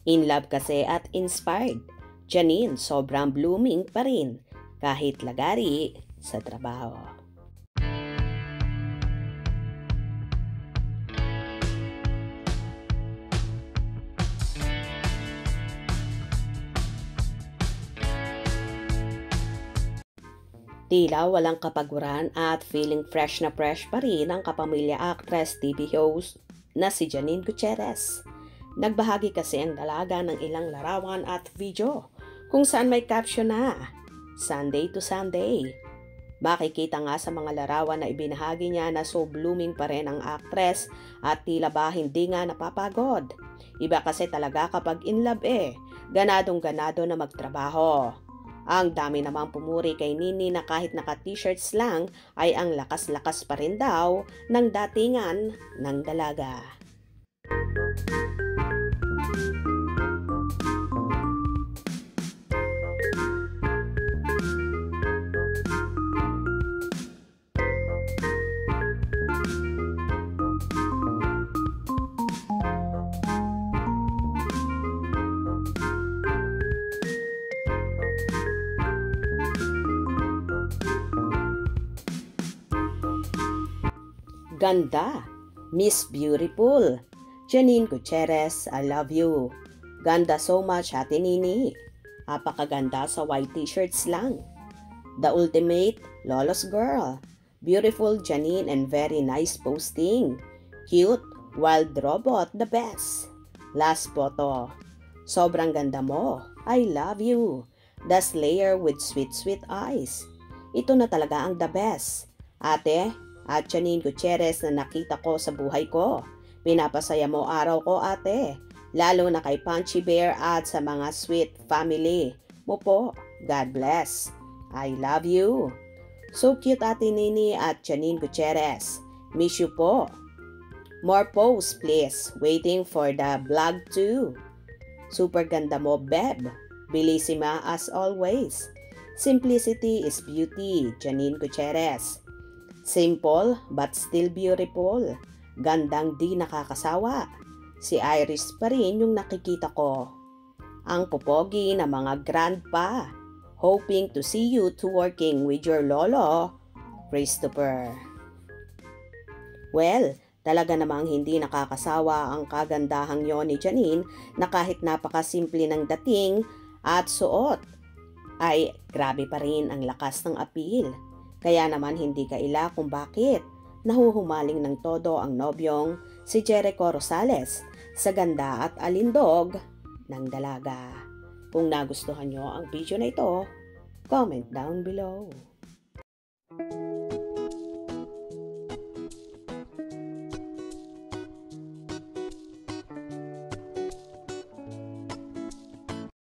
In love kasi at inspired. Janine, sobrang blooming pa rin kahit lagari sa trabaho. Tila walang kapaguran at feeling fresh na fresh pa rin ang kapamilya actress TV host na si Janine Gutierrez. Nagbahagi kasi ang dalaga ng ilang larawan at video kung saan may caption na Sunday to Sunday. Makikita nga sa mga larawan na ibinahagi niya na so blooming pa rin ang actress at tila ba hindi nga napapagod. Iba kasi talaga kapag in love ganadong ganado na magtrabaho. Ang dami namang pumuri kay Nini na kahit naka-t-shirts lang ay ang lakas-lakas pa rin daw ng datingan ng dalaga. Ganda, Miss Beautiful, Janine Gutierrez, I love you. Ganda so much, Ate Nini. Apakaganda sa white t-shirts lang. The ultimate, Lolo's girl. Beautiful Janine and very nice posting. Cute, wild robot, the best. Last photo. Sobrang ganda mo. I love you. The Slayer with sweet eyes. Ito na talaga ang the best. Ate, at Janine Gutierrez na nakita ko sa buhay ko. Pinapasaya mo araw ko, ate. Lalo na kay Punchy Bear at sa mga sweet family mo po. God bless. I love you. So cute, Ate Nini at Janine Gutierrez. Miss you po. More posts, please. Waiting for the vlog too. Super ganda mo, Beb. Bellissima as always. Simplicity is beauty, Janine Gutierrez. Simple but still beautiful. Gandang di nakakasawa. Si Iris pa rin yung nakikita ko. Ang popogi na mga grandpa. Hoping to see you to working with your lolo, Christopher. Well, talaga namang hindi nakakasawa ang kagandahang yon ni Janine na kahit napakasimple ng dating at suot ay grabe pa rin ang lakas ng appeal. Kaya naman hindi kaila kung bakit nahuhumaling ng todo ang nobyong si Jericho Rosales sa ganda at alindog ng dalaga. Kung nagustuhan nyo ang video na ito, comment down below.